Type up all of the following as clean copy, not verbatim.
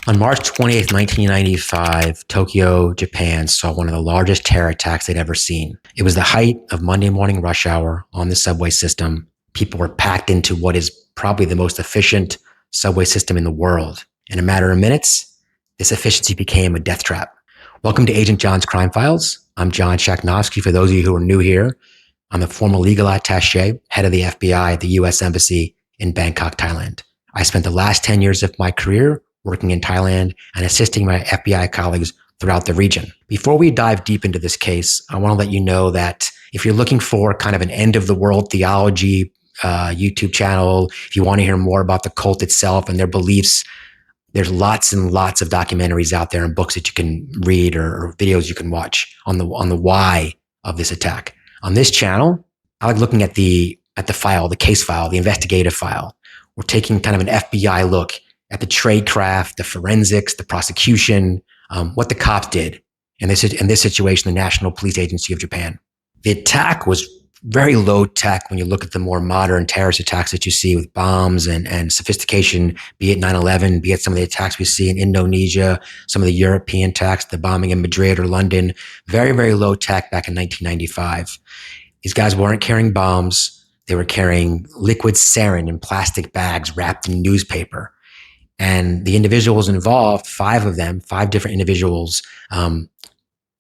On March 20th, 1995, Tokyo, Japan saw one of the largest terror attacks they'd ever seen. It was the height of Monday morning rush hour on the subway system. People were packed into what is probably the most efficient subway system in the world. In a matter of minutes, this efficiency became a death trap. Welcome to Agent John's Crime Files. I'm John Schachnovsky. For those of you who are new here, I'm the former legal attaché, head of the FBI at the U.S. Embassy in Bangkok, Thailand. I spent the last 10 years of my career working in Thailand and assisting my FBI colleagues throughout the region. Before we dive deep into this case, I want to let you know that if you're looking for kind of an end of the world theology YouTube channel, if you want to hear more about the cult itself and their beliefs, there's lots and lots of documentaries out there and books that you can read or videos you can watch on the why of this attack. On this channel, I like looking at the file, the case file, the investigative file. We're taking kind of an FBI look at the tradecraft, the forensics, the prosecution, what the cops did in this situation, the National Police Agency of Japan. The attack was very low tech when you look at the more modern terrorist attacks that you see with bombs and sophistication, be it 9/11, be it some of the attacks we see in Indonesia, some of the European attacks, the bombing in Madrid or London. Very, very low tech back in 1995. These guys weren't carrying bombs. They were carrying liquid sarin in plastic bags wrapped in newspaper. And the individuals involved, five different individuals,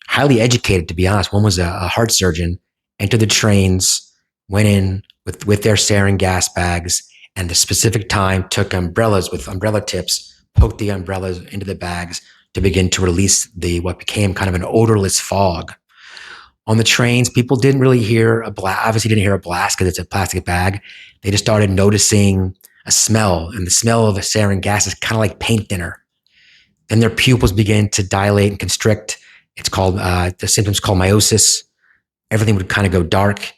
highly educated, to be honest. One was a heart surgeon, entered the trains, went in with their sarin gas bags, and at a specific time took umbrellas with umbrella tips, poked the umbrellas into the bags to begin to release what became kind of an odorless fog. On the trains, people didn't really hear a blast, obviously didn't hear a blast because it's a plastic bag. They just started noticing a smell, and the smell of the sarin gas is kind of like paint thinner. Then their pupils begin to dilate and constrict. It's called, the symptoms called meiosis. Everything would kind of go dark.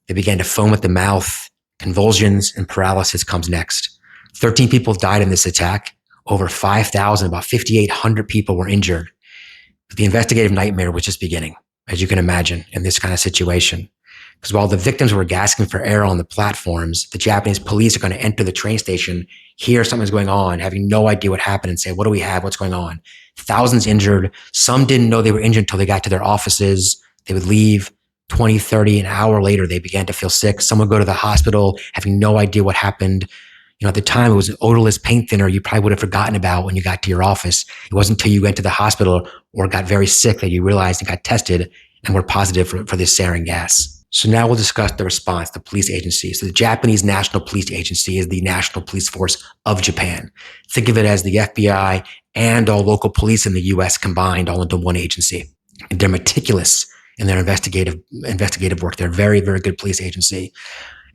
They began to foam at the mouth. Convulsions and paralysis comes next. 13 people died in this attack. Over 5,000, about 5,800 people were injured. The investigative nightmare was just beginning, as you can imagine, in this kind of situation. Because while the victims were gasping for air on the platforms, the Japanese police are going to enter the train station, hear something's going on, having no idea what happened, and say, what do we have? What's going on? Thousands injured. Some didn't know they were injured until they got to their offices. They would leave 20, 30, an hour later, they began to feel sick. Some would go to the hospital, having no idea what happened. You know, at the time, it was an odorless paint thinner you probably would have forgotten about when you got to your office. It wasn't until you went to the hospital or got very sick that you realized and got tested and were positive for this sarin gas. So now we'll discuss the response, the police agency. So the Japanese National Police Agency is the national police force of Japan. Think of it as the FBI and all local police in the U.S. combined all into one agency. And they're meticulous in their investigative work. They're a very, very good police agency.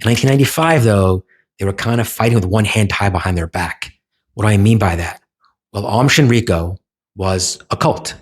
In 1995, though, they were kind of fighting with one hand tied behind their back. What do I mean by that? Well, Aum Shinrikyo was a cult.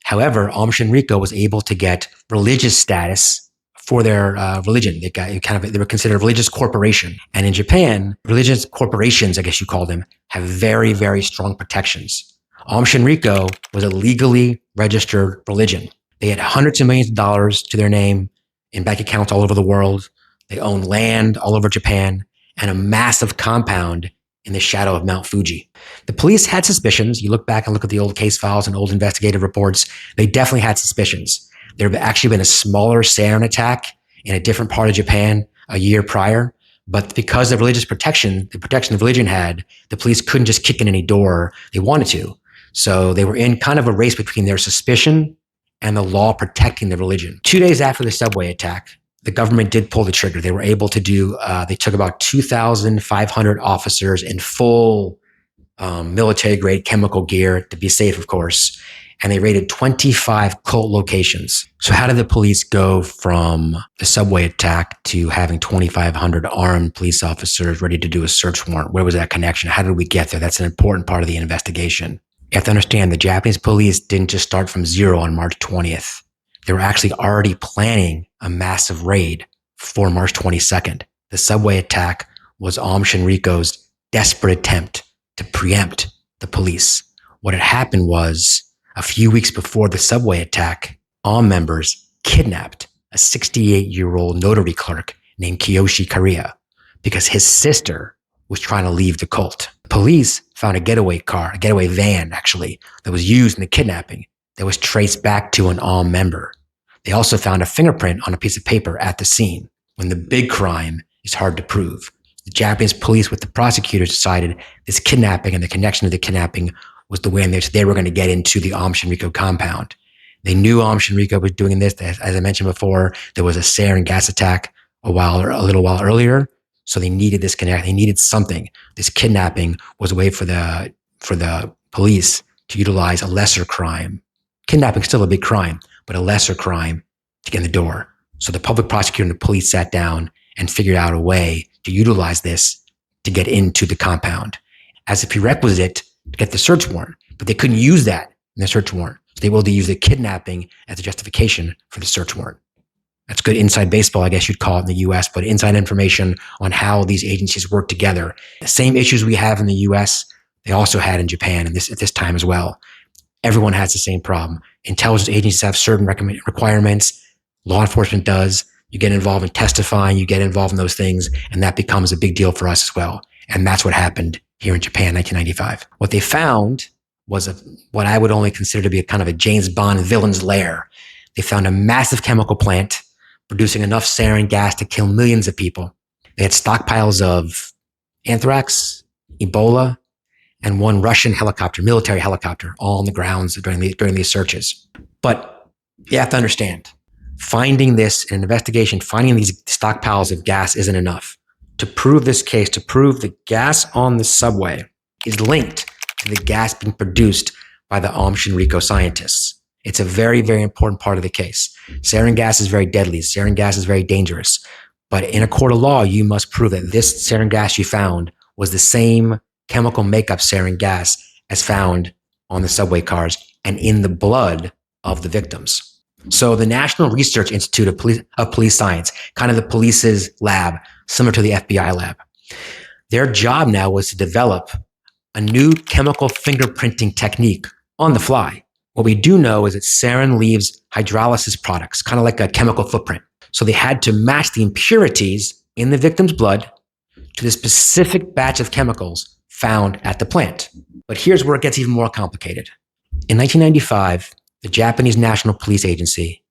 However, Aum Shinrikyo was able to get religious status for their religion. They were considered a religious corporation. And in Japan, religious corporations, I guess you call them, have very, very strong protections. Aum Shinrikyo was a legally registered religion. They had hundreds of millions of dollars to their name in bank accounts all over the world. They owned land all over Japan and a massive compound in the shadow of Mount Fuji. The police had suspicions. You look back and look at the old case files and old investigative reports. They definitely had suspicions. There had actually been a smaller sarin attack in a different part of Japan a year prior. But because of religious protection, the protection the religion had, the police couldn't just kick in any door they wanted to. So they were in kind of a race between their suspicion and the law protecting the religion. 2 days after the subway attack, the government did pull the trigger. They were able to they took about 2,500 officers in full military-grade chemical gear to be safe, of course, and they raided 25 cult locations. So how did the police go from the subway attack to having 2,500 armed police officers ready to do a search warrant? Where was that connection? How did we get there? That's an important part of the investigation. You have to understand the Japanese police didn't just start from zero on March 20th. They were actually already planning a massive raid for March 22nd. The subway attack was Aum Shinrikyo's desperate attempt to preempt the police. What had happened was, a few weeks before the subway attack, Aum members kidnapped a 68-year-old notary clerk named Kiyoshi Kariya because his sister was trying to leave the cult. The police found a getaway car, a getaway van, actually, that was used in the kidnapping that was traced back to an armed member. They also found a fingerprint on a piece of paper at the scene, when the big crime is hard to prove. The Japanese police with the prosecutors decided this kidnapping and the connection to the kidnapping was the way in which they were going to get into the Aum Shinrikyo compound. They knew Aum Shinrikyo was doing this. As I mentioned before, there was a sarin gas attack a little while earlier. So they needed this connect. They needed something. This kidnapping was a way for the police to utilize a lesser crime. Kidnapping is still a big crime, but a lesser crime to get in the door. So the public prosecutor and the police sat down and figured out a way to utilize this to get into the compound as a prerequisite to get the search warrant. But they couldn't use that in the search warrant. So they were able to use the kidnapping as a justification for the search warrant. That's good inside baseball, I guess you'd call it in the US, but inside information on how these agencies work together. The same issues we have in the US, they also had in Japan at this time as well. Everyone has the same problem. Intelligence agencies have certain requirements. Law enforcement does. You get involved in testifying, you get involved in those things, and that becomes a big deal for us as well. And that's what happened here in Japan in 1995. What they found was what I would only consider to be a kind of a James Bond villain's lair. They found a massive chemical plant producing enough sarin gas to kill millions of people. They had stockpiles of anthrax, Ebola, and one Russian helicopter, military helicopter, all on the grounds during these searches. But you have to understand, finding this in an investigation, finding these stockpiles of gas isn't enough. To prove this case, to prove the gas on the subway is linked to the gas being produced by the Aum Shinrikyo scientists. It's a very, very important part of the case. Sarin gas is very deadly. Sarin gas is very dangerous. But in a court of law, you must prove that this sarin gas you found was the same chemical makeup sarin gas as found on the subway cars and in the blood of the victims. So the National Research Institute of Police Science, kind of the police's lab, similar to the FBI lab, their job now was to develop a new chemical fingerprinting technique on the fly. What we do know is that sarin leaves hydrolysis products, kind of like a chemical footprint. So they had to match the impurities in the victim's blood to the specific batch of chemicals found at the plant. But here's where it gets even more complicated. In 1995, the Japanese National Police Agency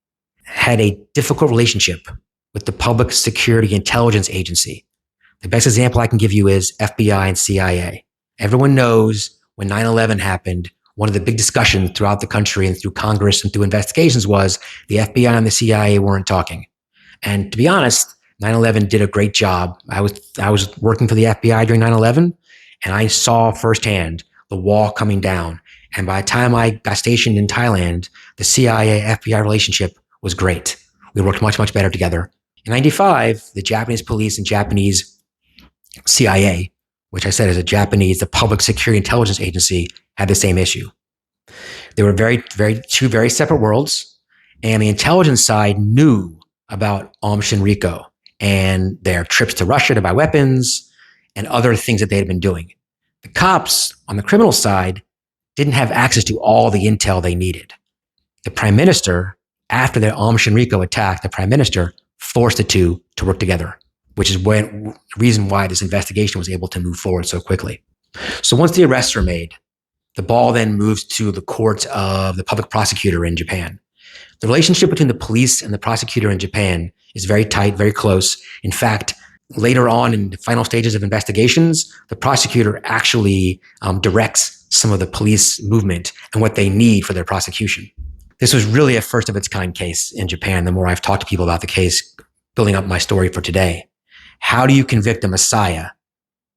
had a difficult relationship with the Public Security Intelligence Agency. The best example I can give you is FBI and CIA. Everyone knows when 9/11 happened, one of the big discussions throughout the country and through Congress and through investigations was the FBI and the CIA weren't talking. And to be honest, 9/11 did a great job. I was working for the FBI during 9/11, and I saw firsthand the wall coming down. And by the time I got stationed in Thailand, the CIA-FBI relationship was great. We worked much, much better together. In 95, the Japanese police and Japanese CIA, which I said is the Public Security Intelligence Agency, had the same issue. They were two very separate worlds, and the intelligence side knew about Aum Shinrikyo and their trips to Russia to buy weapons and other things that they had been doing. The cops on the criminal side didn't have access to all the intel they needed. The prime minister, after the Aum Shinrikyo attack, the prime minister forced the two to work together, which is the reason why this investigation was able to move forward so quickly. So once the arrests were made, the ball then moves to the court of the public prosecutor in Japan. The relationship between the police and the prosecutor in Japan is very tight, very close. In fact, later on in the final stages of investigations, the prosecutor actually directs some of the police movement and what they need for their prosecution. This was really a first of its kind case in Japan. The more I've talked to people about the case, building up my story for today. How do you convict a messiah,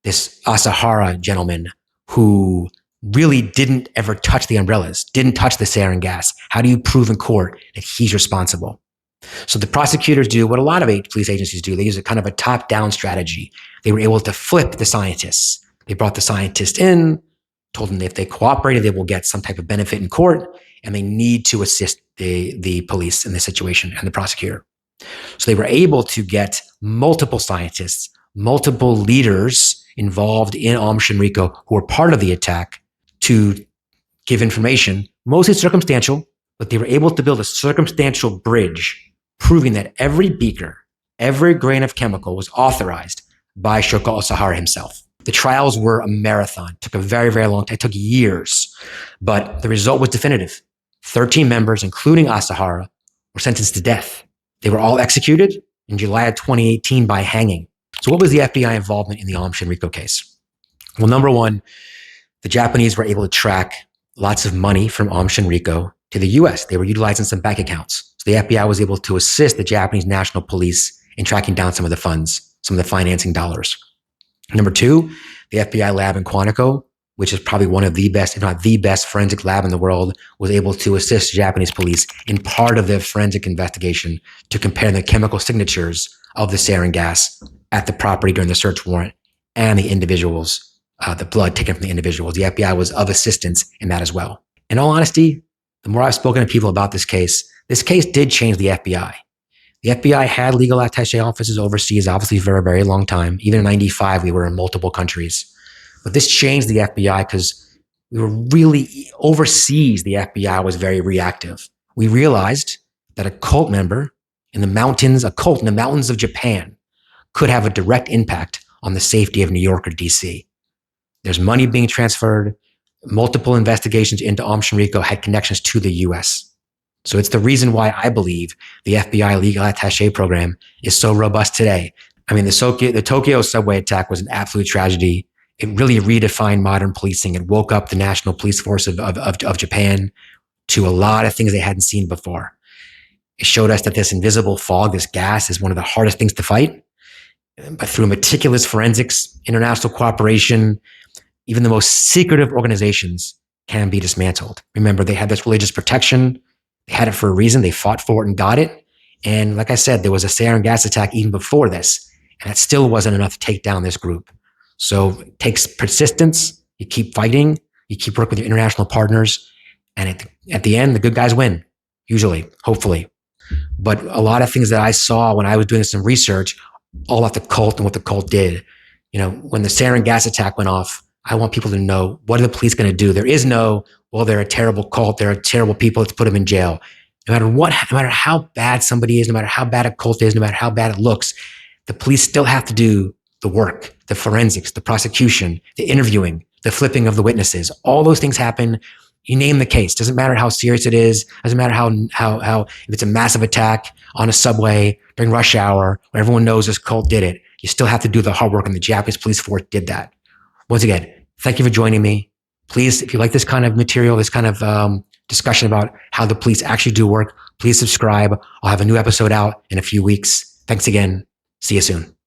this Asahara gentleman who really didn't ever touch the umbrellas, didn't touch the sarin gas? How do you prove in court that he's responsible? So the prosecutors do what a lot of police agencies do. They use a kind of a top-down strategy. They were able to flip the scientists. They brought the scientists in, told them that if they cooperated, they will get some type of benefit in court, and they need to assist the police in this situation and the prosecutor. So they were able to get multiple scientists, multiple leaders involved in Aum Shinrikyo who were part of the attack to give information, mostly circumstantial, but they were able to build a circumstantial bridge proving that every beaker, every grain of chemical was authorized by Shoko Asahara himself. The trials were a marathon. It took a very, very long time. It took years, but the result was definitive. 13 members, including Asahara, were sentenced to death. They were all executed in July of 2018 by hanging. So what was the FBI involvement in the Aum Shinrikyo case? Well, number one, the Japanese were able to track lots of money from Aum Shinrikyo to the US. They were utilizing some bank accounts. So the FBI was able to assist the Japanese National Police in tracking down some of the funds, some of the financing dollars. Number two, the FBI lab in Quantico, which is probably one of the best, if not the best forensic lab in the world, was able to assist Japanese police in part of their forensic investigation to compare the chemical signatures of the sarin gas at the property during the search warrant and the individuals, the blood taken from the individuals. The FBI was of assistance in that as well. In all honesty, the more I've spoken to people about this case did change the FBI. The FBI had legal attaché offices overseas, obviously for a very long time. Even in 95, we were in multiple countries. But this changed the FBI because we were really overseas. The FBI was very reactive. We realized that a cult member in the mountains, a cult in the mountains of Japan could have a direct impact on the safety of New York or DC. There's money being transferred. Multiple investigations into Aum Shinrikyo had connections to the US. So it's the reason why I believe the FBI legal attaché program is so robust today. I mean, the Tokyo subway attack was an absolute tragedy. It really redefined modern policing. It woke up the national police force of Japan to a lot of things they hadn't seen before. It showed us that this invisible fog, this gas, is one of the hardest things to fight. But through meticulous forensics, international cooperation, even the most secretive organizations can be dismantled. Remember, they had this religious protection. They had it for a reason. They fought for it and got it. And like I said, there was a sarin gas attack even before this, and that still wasn't enough to take down this group. So it takes persistence. You keep fighting. You keep working with your international partners. And at the end, the good guys win, usually, hopefully. But a lot of things that I saw when I was doing some research, all about the cult and what the cult did. You know, when the sarin gas attack went off, I want people to know, what are the police going to do? There is no, well, they're a terrible cult. They're terrible people. Let's put them in jail. No matter what, no matter how bad somebody is, no matter how bad a cult is, no matter how bad it looks, the police still have to do the work, the forensics, the prosecution, the interviewing, the flipping of the witnesses. All those things happen. You name the case. Doesn't matter how serious it is. Doesn't matter how if it's a massive attack on a subway during rush hour where everyone knows this cult did it. You still have to do the hard work, and the Japanese police force did that. Once again, thank you for joining me. Please, if you like this kind of material, this kind of discussion about how the police actually do work, please subscribe. I'll have a new episode out in a few weeks. Thanks again. See you soon.